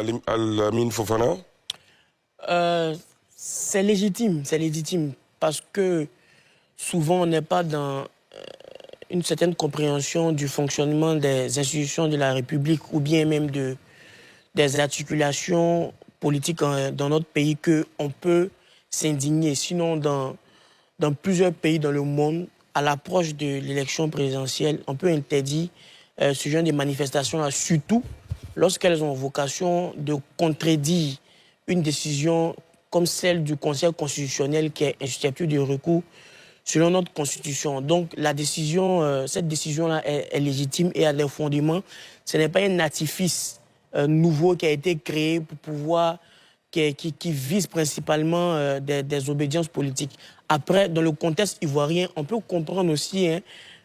Lamine Fofana? C'est légitime, parce que souvent on n'est pas dans une certaine compréhension du fonctionnement des institutions de la République ou bien même des articulations politiques dans notre pays qu'on peut s'indigner. Sinon, dans plusieurs pays dans le monde, à l'approche de l'élection présidentielle, on peut interdire ce genre de manifestations-là, surtout lorsqu'elles ont vocation de contredire une décision comme celle du Conseil constitutionnel qui est susceptible de recours selon notre Constitution. Donc, cette décision-là est légitime et a des fondements. Ce n'est pas un artifice nouveau qui a été créé pour pouvoir, qui vise principalement des obédiences politiques. Après, dans le contexte ivoirien, on peut comprendre aussi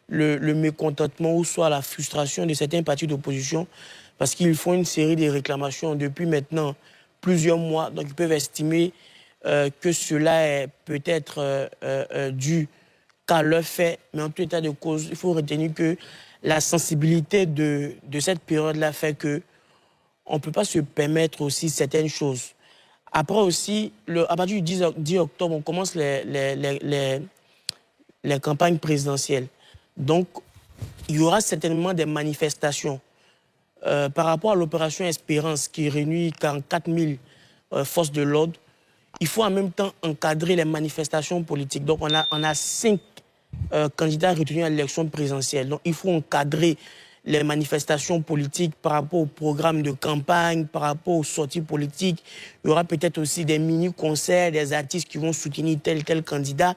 le mécontentement ou soit la frustration de certains partis d'opposition parce qu'ils font une série de réclamations depuis maintenant plusieurs mois. Donc, ils peuvent estimer que cela est peut-être dû qu'à leur fait. Mais en tout état de cause, il faut retenir que la sensibilité de cette période-là fait que on ne peut pas se permettre aussi certaines choses. Après aussi, à partir du 10 octobre, on commence les campagnes présidentielles. Donc, il y aura certainement des manifestations. Par rapport à l'opération Espérance, qui réunit 44 000 forces de l'ordre, il faut en même temps encadrer les manifestations politiques. Donc, on a 5 candidats retenus à l'élection présidentielle. Donc, il faut encadrer les manifestations politiques par rapport au programme de campagne, par rapport aux sorties politiques. Il y aura peut-être aussi des mini-concerts, des artistes qui vont soutenir tel candidat.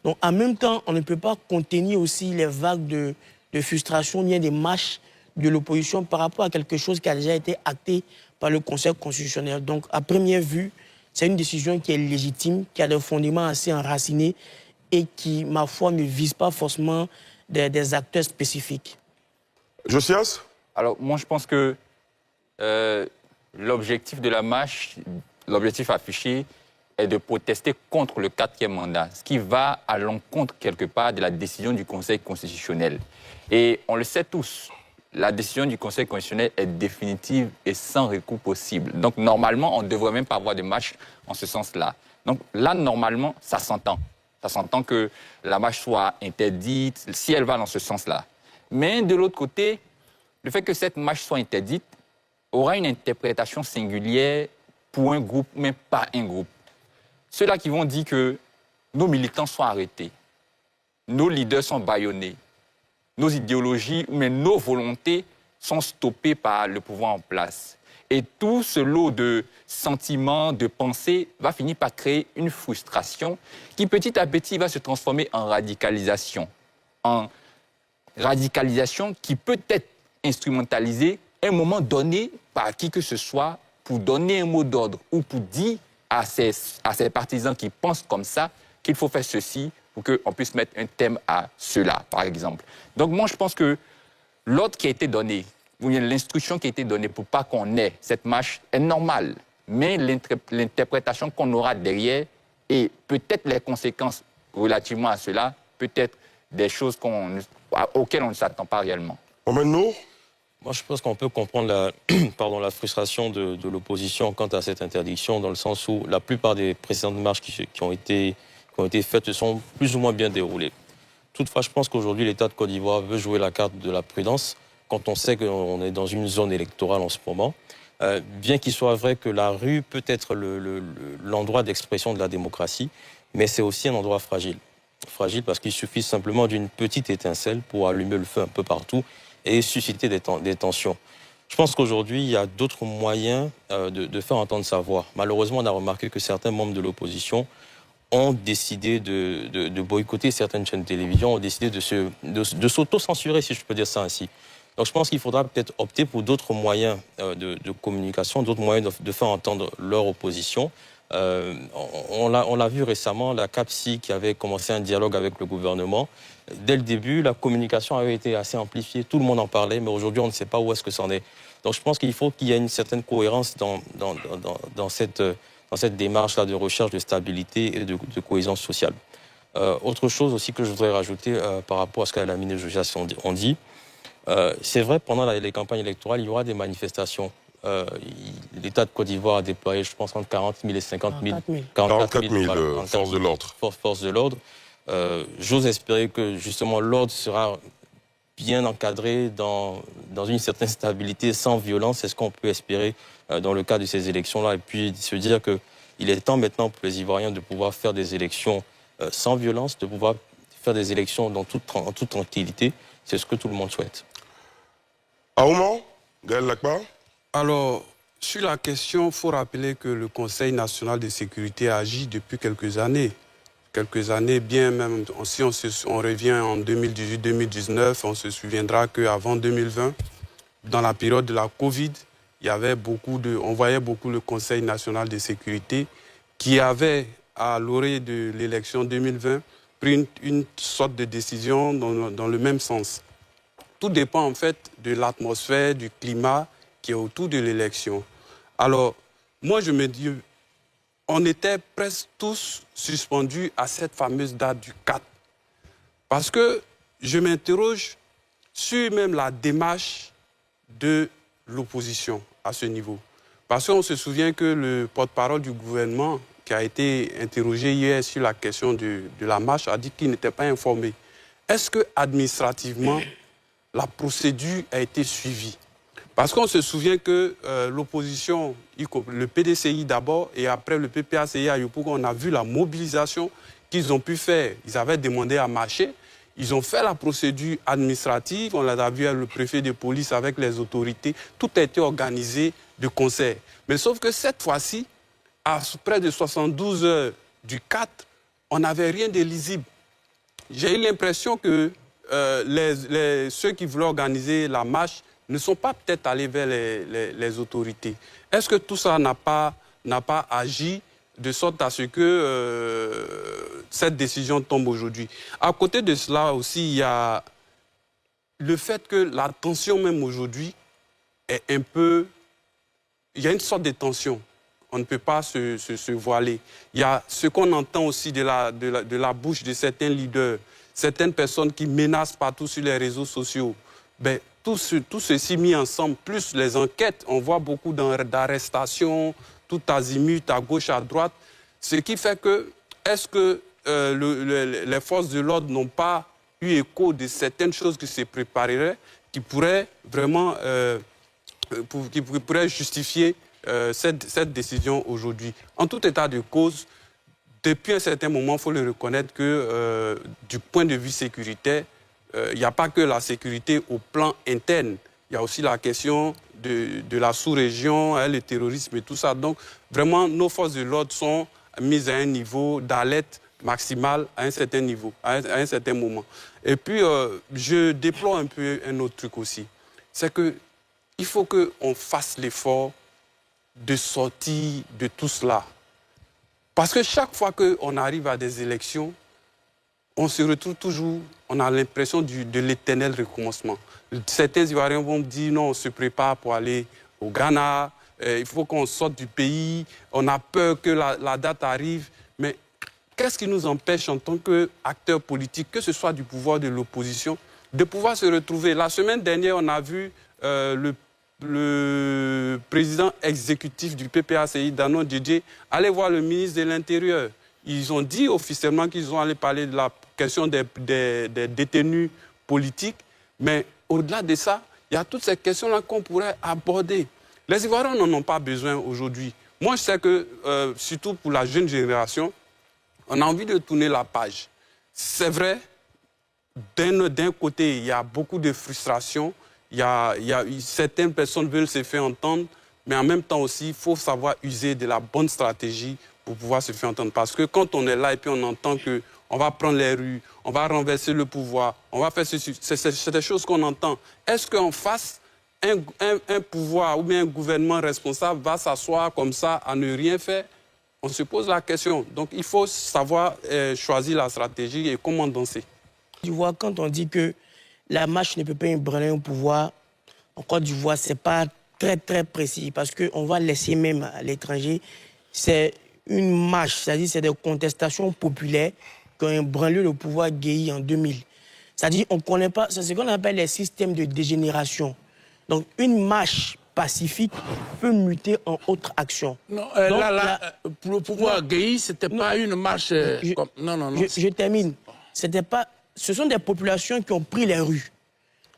Donc, en même temps, on ne peut pas contenir aussi les vagues de frustration, bien des marches de l'opposition par rapport à quelque chose qui a déjà été acté par le Conseil constitutionnel. Donc, à première vue, c'est une décision qui est légitime, qui a des fondements assez enracinés et qui, ma foi, ne vise pas forcément des acteurs spécifiques. Josias? Alors, moi, je pense que l'objectif de la marche, l'objectif affiché, est de protester contre le 4e mandat, ce qui va à l'encontre, quelque part, de la décision du Conseil constitutionnel. Et on le sait tous, la décision du Conseil constitutionnel est définitive et sans recours possible. Donc, normalement, on ne devrait même pas avoir de marche en ce sens-là. Donc là, normalement, ça s'entend. Ça s'entend que la marche soit interdite, si elle va dans ce sens-là. Mais de l'autre côté, le fait que cette marche soit interdite aura une interprétation singulière pour un groupe, mais pas un groupe. Ceux-là qui vont dire que nos militants sont arrêtés, nos leaders sont bâillonnés, nos idéologies, mais nos volontés sont stoppées par le pouvoir en place. Et tout ce lot de sentiments, de pensées va finir par créer une frustration qui petit à petit va se transformer en radicalisation. En radicalisation qui peut être instrumentalisée à un moment donné par qui que ce soit pour donner un mot d'ordre ou pour dire à ces partisans qui pensent comme ça qu'il faut faire ceci pour qu'on puisse mettre un thème à cela, par exemple. Donc moi, je pense que l'ordre qui a été donné, ou bien l'instruction qui a été donnée pour pas qu'on ait cette marche est normale. Mais l'interprétation qu'on aura derrière et peut-être les conséquences relativement à cela, peut-être des choses auxquelles on ne s'attend pas réellement. Maintenant, moi, je pense qu'on peut comprendre la frustration de l'opposition quant à cette interdiction, dans le sens où la plupart des précédentes marches qui ont été faites se sont plus ou moins bien déroulées. Toutefois, je pense qu'aujourd'hui, l'État de Côte d'Ivoire veut jouer la carte de la prudence quand on sait qu'on est dans une zone électorale en ce moment. Bien qu'il soit vrai que la rue peut être l'endroit d'expression de la démocratie, mais c'est aussi un endroit fragile. Fragile parce qu'il suffit simplement d'une petite étincelle pour allumer le feu un peu partout et susciter des tensions. Je pense qu'aujourd'hui, il y a d'autres moyens de faire entendre sa voix. Malheureusement, on a remarqué que certains membres de l'opposition ont décidé de boycotter certaines chaînes de télévision, ont décidé de s'auto-censurer, si je peux dire ça ainsi. Donc je pense qu'il faudra peut-être opter pour d'autres moyens de communication, d'autres moyens de faire entendre leur opposition. On l'a vu récemment, la CAPSI qui avait commencé un dialogue avec le gouvernement. Dès le début, la communication avait été assez amplifiée, tout le monde en parlait, mais aujourd'hui, on ne sait pas où est-ce que c'en est. Donc je pense qu'il faut qu'il y ait une certaine cohérence dans cette démarche-là de recherche de stabilité et de cohésion sociale. Autre chose aussi que je voudrais rajouter par rapport à ce qu'Alamine et Josias ont dit, c'est vrai, pendant les campagnes électorales, il y aura des manifestations. l'État de Côte d'Ivoire a déployé, je pense, entre 40 000 et 50 000. 44 000 forces de l'ordre. Forces de l'ordre. J'ose espérer que, justement, l'ordre sera bien encadré dans une certaine stabilité, sans violence. C'est ce qu'on peut espérer dans le cas de ces élections-là. Et puis se dire qu'il est temps maintenant pour les Ivoiriens de pouvoir faire des élections sans violence, de pouvoir faire des élections en toute tranquillité. C'est ce que tout le monde souhaite. Aouman, Gaël Lakbar. Alors, sur la question, il faut rappeler que le Conseil national de sécurité agit depuis quelques années. Quelques années, bien même, si on revient en 2018-2019, on se souviendra qu'avant 2020, dans la période de la Covid, on voyait beaucoup le Conseil national de sécurité qui avait, à l'orée de l'élection 2020, pris une sorte de décision dans le même sens. Tout dépend en fait de l'atmosphère, du climat qui est autour de l'élection. Alors, moi je me dis, on était presque tous suspendus à cette fameuse date du 4. Parce que je m'interroge sur même la démarche de l'opposition à ce niveau. Parce qu'on se souvient que le porte-parole du gouvernement, qui a été interrogé hier sur la question de la marche, a dit qu'il n'était pas informé. Est-ce que administrativement, la procédure a été suivie? Parce qu'on se souvient que l'opposition, le PDCI d'abord et après le PPACI à Yopougon, on a vu la mobilisation qu'ils ont pu faire. Ils avaient demandé à marcher. Ils ont fait la procédure administrative. On l'a vu avec le préfet de police, avec les autorités. Tout a été organisé de concert. Mais sauf que cette fois-ci, à près de 72 heures du 4, on n'avait rien de lisible. J'ai eu l'impression que ceux qui voulaient organiser la marche ne sont pas peut-être allés vers les autorités. Est-ce que tout ça n'a pas agi de sorte à ce que cette décision tombe aujourd'hui? À côté de cela aussi, il y a le fait que la tension même aujourd'hui est un peu... Il y a une sorte de tension. On ne peut pas se voiler. Il y a ce qu'on entend aussi de la bouche de certains leaders, certaines personnes qui menacent partout sur les réseaux sociaux. Ben, tout ceci mis ensemble, plus les enquêtes, on voit beaucoup d'arrestations, tout azimut, à gauche, à droite. Ce qui fait que, est-ce que les forces de l'ordre n'ont pas eu écho de certaines choses qui se prépareraient, qui pourraient vraiment qui pourraient justifier cette décision aujourd'hui? En tout état de cause, depuis un certain moment, il faut le reconnaître que du point de vue sécuritaire, il n'y a pas que la sécurité au plan interne. Il y a aussi la question de la sous-région, le terrorisme et tout ça. Donc, vraiment, nos forces de l'ordre sont mises à un niveau d'alerte maximale à un certain niveau, à un certain moment. Et puis, je déplore un peu un autre truc aussi. C'est qu'il faut qu'on fasse l'effort de sortir de tout cela. Parce que chaque fois qu'on arrive à des élections, on se retrouve toujours, on a l'impression de l'éternel recommencement. Certains Ivoiriens vont me dire non, on se prépare pour aller au Ghana, il faut qu'on sorte du pays, on a peur que la date arrive. Mais qu'est-ce qui nous empêche en tant qu'acteurs politiques, que ce soit du pouvoir ou de l'opposition, de pouvoir se retrouver? La semaine dernière, on a vu le président exécutif du PPACI, Danon Djedje, aller voir le ministre de l'Intérieur. Ils ont dit officiellement qu'ils ont allé parler de la question des détenus politiques, mais au-delà de ça, il y a toutes ces questions-là qu'on pourrait aborder. Les Ivoiriens n'en ont pas besoin aujourd'hui. Moi, je sais que, surtout pour la jeune génération, on a envie de tourner la page. C'est vrai, d'un côté, il y a beaucoup de frustration, certaines personnes veulent se faire entendre, mais en même temps aussi, il faut savoir user de la bonne stratégie pour pouvoir se faire entendre. Parce que quand on est là et puis on entend qu'on va prendre les rues, on va renverser le pouvoir, on va faire ceci, c'est des choses qu'on entend. Est-ce qu'en face, un pouvoir ou bien un gouvernement responsable va s'asseoir comme ça à ne rien faire? On se pose la question. Donc il faut savoir choisir la stratégie et comment danser. Tu vois, quand on dit que la marche ne peut pas ébranler un pouvoir, en Côte d'Ivoire, ce n'est pas très, très précis. Parce qu'on va laisser même à l'étranger, c'est une marche, c'est-à-dire c'est des contestations populaires qui ont ébranlé le pouvoir Gueye en 2000. C'est-à-dire on ne connaît pas, c'est ce qu'on appelle les systèmes de dégénération. Donc une marche pacifique peut muter en autre action. Non, Donc, pour le pouvoir Gueye, ce n'était pas une marche... comme... Non. Je termine. Ce sont des populations qui ont pris les rues.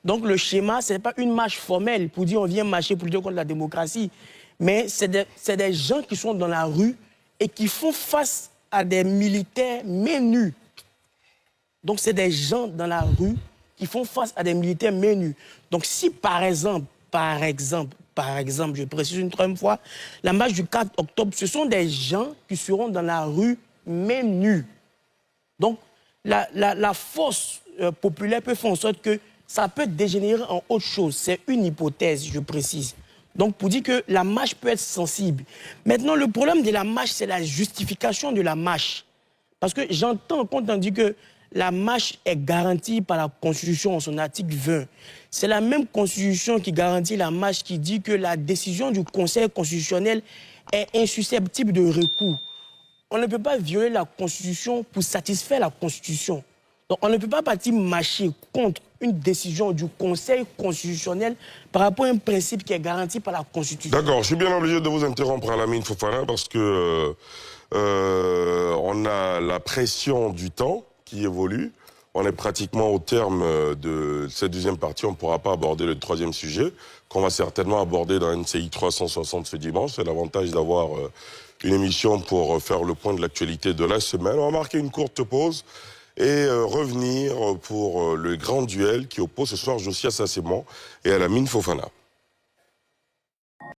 Donc le schéma, ce n'est pas une marche formelle pour dire on vient marcher pour dire contre la démocratie, mais c'est des gens qui sont dans la rue et qui font face à des militaires mains nues. Donc c'est des gens dans la rue qui font face à des militaires mains nues. Donc si par exemple, je précise une troisième fois, la marche du 4 octobre, ce sont des gens qui seront dans la rue mains nues. Donc la force populaire peut faire en sorte que ça peut dégénérer en autre chose. C'est une hypothèse, je précise. Donc, pour dire que la marche peut être sensible. Maintenant, le problème de la marche, c'est la justification de la marche. Parce que j'entends quand on dit que la marche est garantie par la Constitution en son article 20. C'est la même Constitution qui garantit la marche qui dit que la décision du Conseil constitutionnel est insusceptible de recours. On ne peut pas violer la Constitution pour satisfaire la Constitution. Donc, on ne peut pas partir marcher contre une décision du Conseil constitutionnel par rapport à un principe qui est garanti par la Constitution. D'accord, je suis bien obligé de vous interrompre, Alamine Fofana, parce que on a la pression du temps qui évolue. On est pratiquement au terme de cette deuxième partie. On ne pourra pas aborder le troisième sujet, qu'on va certainement aborder dans NCI 360 ce dimanche. C'est l'avantage d'avoir une émission pour faire le point de l'actualité de la semaine. On va marquer une courte pause et revenir pour le grand duel qui oppose ce soir Josias Assayman et Alamine Fofana.